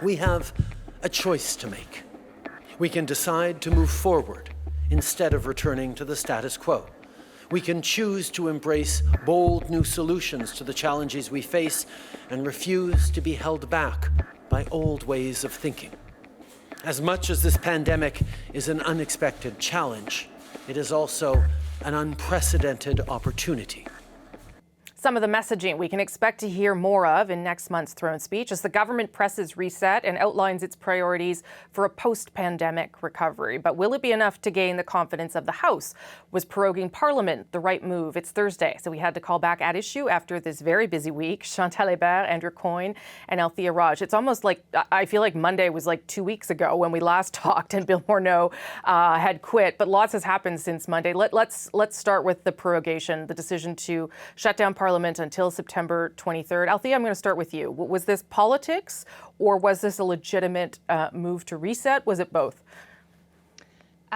We have a choice to make. We can decide to move forward instead of returning to the status quo. We can choose to embrace bold new solutions to the challenges we face and refuse to be held back by old ways of thinking. As much as this pandemic is an unexpected challenge, it is also an unprecedented opportunity. Some of the messaging we can expect to hear more of in next month's throne speech as the government presses reset and outlines its priorities for a post-pandemic recovery. But will it be enough to gain the confidence of the House? Was proroguing Parliament the right move? It's Thursday, so we had to call back at issue after this very busy week. Chantal Hébert, Andrew Coyne, and Althea Raj. It's almost like, I feel like Monday was like 2 weeks ago when we last talked and Bill Morneau had quit. But lots has happened since Monday. Let's start with the prorogation, the decision to shut down Parliament until September 23rd. Althea, I'm going to start with you. Was this politics or was this a legitimate move to reset? Was it both?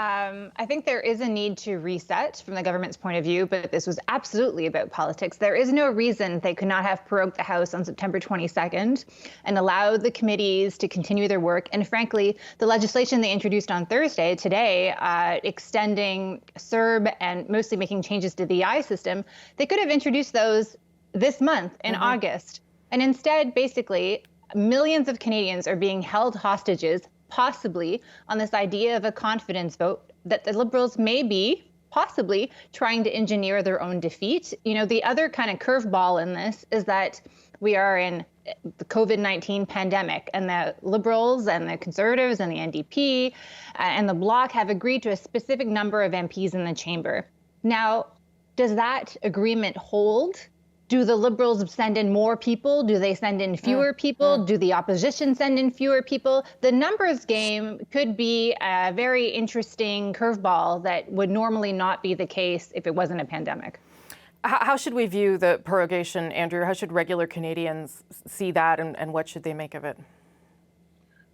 I think there is a need to reset from the government's point of view, but this was absolutely about politics. There is no reason they could not have prorogued the House on September 22nd and allowed the committees to continue their work. And frankly, the legislation they introduced on Thursday, today, extending CERB and mostly making changes to the EI system, they could have introduced those this month in August. And instead, basically, millions of Canadians are being held hostages, possibly on this idea of a confidence vote that the Liberals may be possibly trying to engineer their own defeat. You know, the other kind of curveball in this is that we are in the COVID-19 pandemic, and the Liberals and the Conservatives and the NDP and the Bloc have agreed to a specific number of MPs in the chamber. Now, does that agreement hold? Do the Liberals send in more people? Do they send in fewer people? Do the opposition send in fewer people? The numbers game could be a very interesting curveball that would normally not be the case if it wasn't a pandemic. How should we view the prorogation, Andrew? How should regular Canadians see that, and what should they make of it?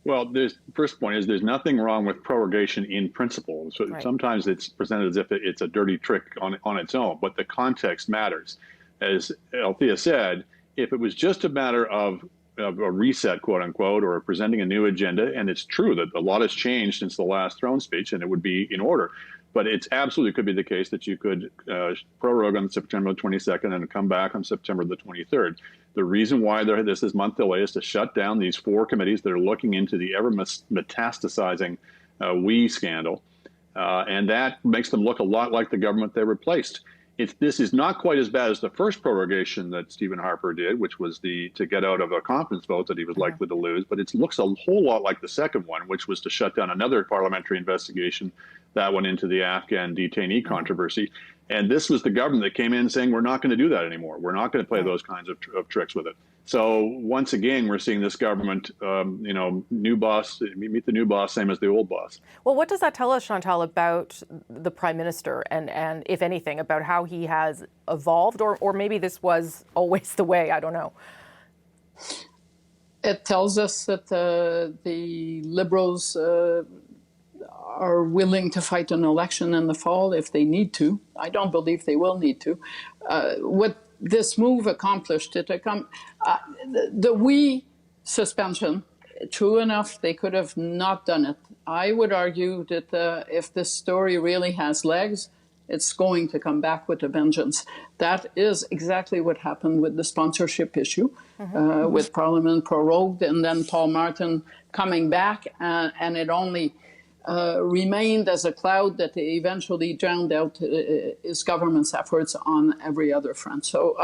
Well, the first point is there's nothing wrong with prorogation in principle. So sometimes it's presented as if it's a dirty trick on its own, but the context matters. As Althea said, if it was just a matter of a reset, quote unquote, or presenting a new agenda, and it's true that a lot has changed since the last throne speech and it would be in order, but it's absolutely could be the case that you could prorogue on September 22nd and come back on September the 23rd. The reason why this is month delay is to shut down these 4 committees that are looking into the ever metastasizing WE scandal, and that makes them look a lot like the government they replaced. This is not quite as bad as the first prorogation that Stephen Harper did, which was to get out of a confidence vote that he was likely to lose. But it looks a whole lot like the second one, which was to shut down another parliamentary investigation that went into the Afghan detainee controversy. And this was the government that came in saying, we're not going to do that anymore. We're not going to play those kinds of tricks with it. So once again, we're seeing this government, new boss, meet the new boss, same as the old boss. Well, what does that tell us, Chantal, about the Prime Minister and if anything, about how he has evolved, or maybe this was always the way? I don't know. It tells us that the Liberals are willing to fight an election in the fall if they need to. I don't believe they will need to. What this move accomplished, the WE suspension, true enough, they could have not done it. I would argue that if this story really has legs, it's going to come back with a vengeance. That is exactly what happened with the sponsorship issue, with Parliament prorogued and then Paul Martin coming back, and it only remained as a cloud that eventually drowned out his government's efforts on every other front. So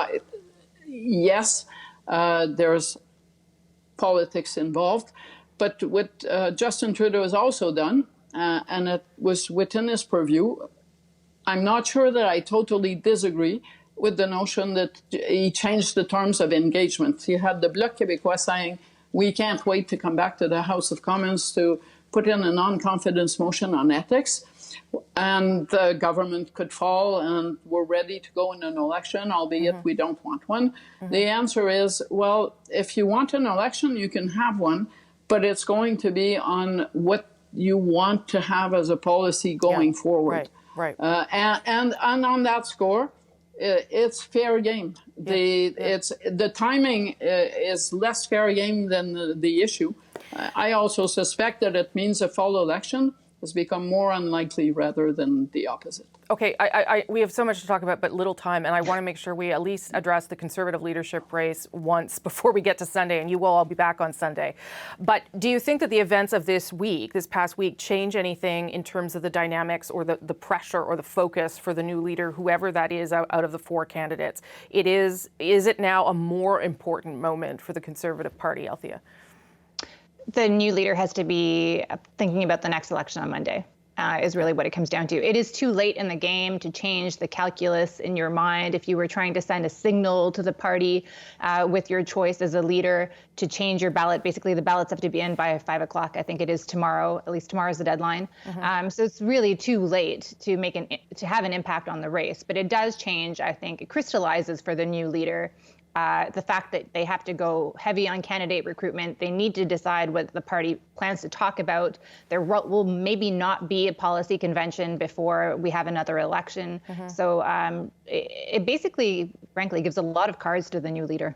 yes, there's politics involved, but what Justin Trudeau has also done, and it was within his purview, I'm not sure that I totally disagree with the notion that he changed the terms of engagement. You had the Bloc Québécois saying, we can't wait to come back to the House of Commons to put in a non-confidence motion on ethics, and the government could fall and we're ready to go in an election, albeit we don't want one. The answer is, well, if you want an election, you can have one, but it's going to be on what you want to have as a policy going forward. Right. And on that score, it's fair game. The timing is less fair game than the issue. I also suspect that it means a fall election has become more unlikely rather than the opposite. Okay, we have so much to talk about, but little time, and I want to make sure we at least address the Conservative leadership race once before we get to Sunday, and you will all be back on Sunday. But do you think that the events of this past week, change anything in terms of the dynamics or the pressure or the focus for the new leader, whoever that is out of the four candidates? Is it now a more important moment for the Conservative Party, Althea? The new leader has to be thinking about the next election on Monday. Is really what it comes down to. It is too late in the game to change the calculus in your mind. If you were trying to send a signal to the party with your choice as a leader to change your ballot, basically the ballots have to be in by 5 o'clock. I think it is tomorrow. At least tomorrow is the deadline. So it's really too late to have an impact on the race. But it does change. I think it crystallizes for the new leader. The fact that they have to go heavy on candidate recruitment, they need to decide what the party plans to talk about. There will maybe not be a policy convention before we have another election. So it basically, frankly, gives a lot of cards to the new leader.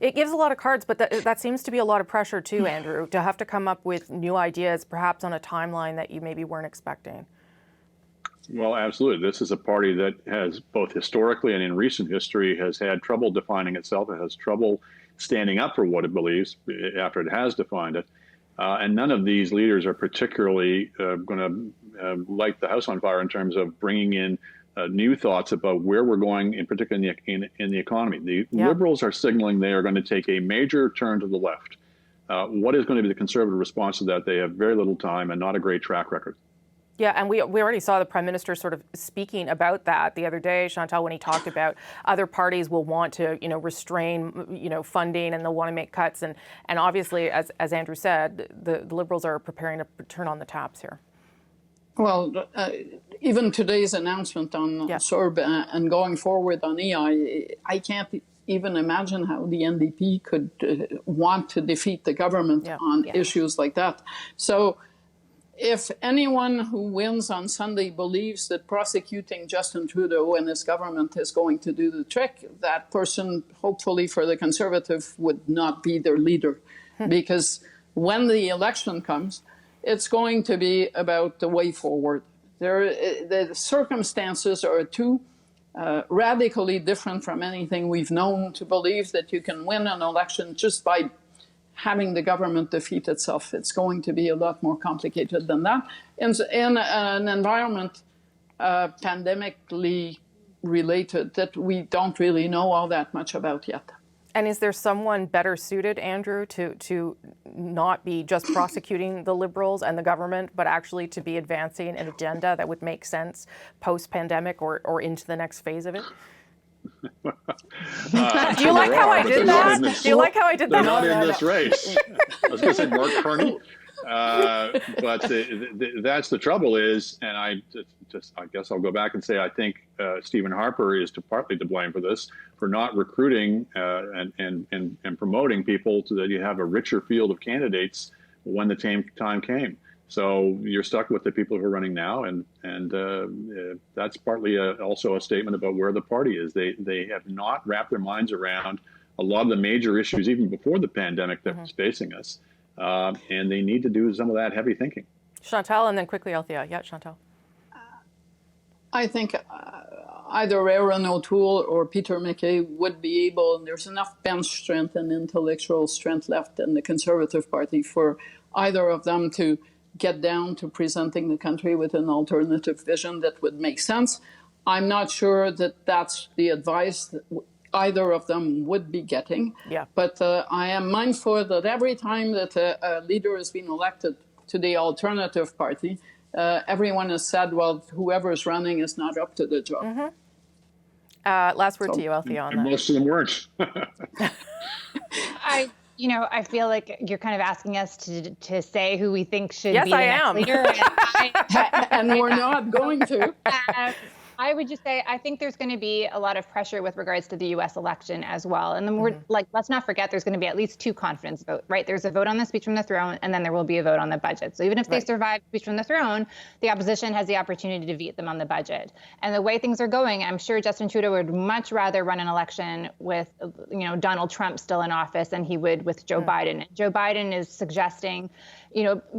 It gives a lot of cards, but that seems to be a lot of pressure too, Andrew, to have to come up with new ideas, perhaps on a timeline that you maybe weren't expecting. Well, absolutely. This is a party that has both historically and in recent history has had trouble defining itself. It has trouble standing up for what it believes after it has defined it. And none of these leaders are particularly going to light the house on fire in terms of bringing in new thoughts about where we're going, in particular in the economy. The Liberals are signaling they are going to take a major turn to the left. What is going to be the Conservative response to that? They have very little time and not a great track record. Yeah, and we already saw the Prime Minister sort of speaking about that the other day, Chantal, when he talked about other parties will want to, restrain, funding, and they'll want to make cuts. And obviously, as Andrew said, the Liberals are preparing to turn on the taps here. Well, even today's announcement on SORB and going forward on EI, I can't even imagine how the NDP could want to defeat the government on issues like that. So if anyone who wins on Sunday believes that prosecuting Justin Trudeau and his government is going to do the trick, that person, hopefully for the Conservative, would not be their leader. Because when the election comes, it's going to be about the way forward. The circumstances are too radically different from anything we've known to believe that you can win an election just by having the government defeat itself. It's going to be a lot more complicated than that. In an environment pandemically related that we don't really know all that much about yet. And is there someone better suited, Andrew, to not be just prosecuting the Liberals and the government, but actually to be advancing an agenda that would make sense post-pandemic or into the next phase of it? Do you like how I did that? Do you like how I did that? They're not in this race. I was going to say Mark Carney, but that's the trouble is, and I guess I'll go back and say I think Stephen Harper is partly to blame for this, for not recruiting and promoting people so that you have a richer field of candidates when the time came. So you're stuck with the people who are running now, and that's partly also a statement about where the party is. They have not wrapped their minds around a lot of the major issues, even before the pandemic that was facing us, and they need to do some of that heavy thinking. Chantal, and then quickly Althea. Yeah, Chantal. I think either Aaron O'Toole or Peter MacKay would be able, and there's enough bench strength and intellectual strength left in the Conservative Party for either of them to get down to presenting the country with an alternative vision that would make sense. I'm not sure that that's the advice that either of them would be getting. Yeah. But I am mindful that every time that a leader has been elected to the Alternative Party, everyone has said, well, whoever is running is not up to the job. Last word to you, Althea, on that. Most of them weren't. I feel like you're kind of asking us to say who we think should be the next leader. And we're not going to. I would just say, I think there's going to be a lot of pressure with regards to the U.S. election as well. And then we're like, let's not forget, there's going to be at least 2 confidence votes, right? There's a vote on the speech from the throne, and then there will be a vote on the budget. So even if they survive speech from the throne, the opposition has the opportunity to defeat them on the budget. And the way things are going, I'm sure Justin Trudeau would much rather run an election with, Donald Trump still in office than he would with Joe Biden. And Joe Biden is suggesting,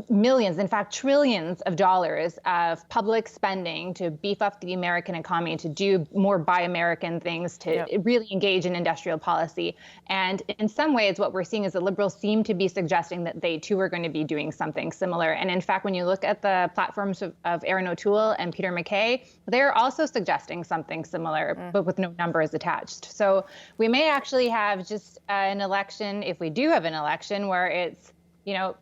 millions, in fact, trillions of dollars of public spending to beef up the American economy, to do more buy American things, to really engage in industrial policy. And in some ways, what we're seeing is the Liberals seem to be suggesting that they too are going to be doing something similar. And in fact, when you look at the platforms of Erin O'Toole and Peter MacKay, they're also suggesting something similar, but with no numbers attached. So we may actually have just an election, if we do have an election, where it's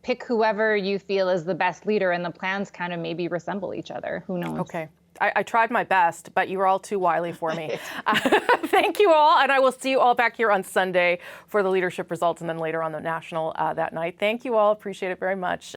pick whoever you feel is the best leader, and the plans kind of maybe resemble each other. Who knows? Okay. I tried my best, but you were all too wily for me. Thank you all, and I will see you all back here on Sunday for the leadership results, and then later on the national that night. Thank you all. Appreciate it very much.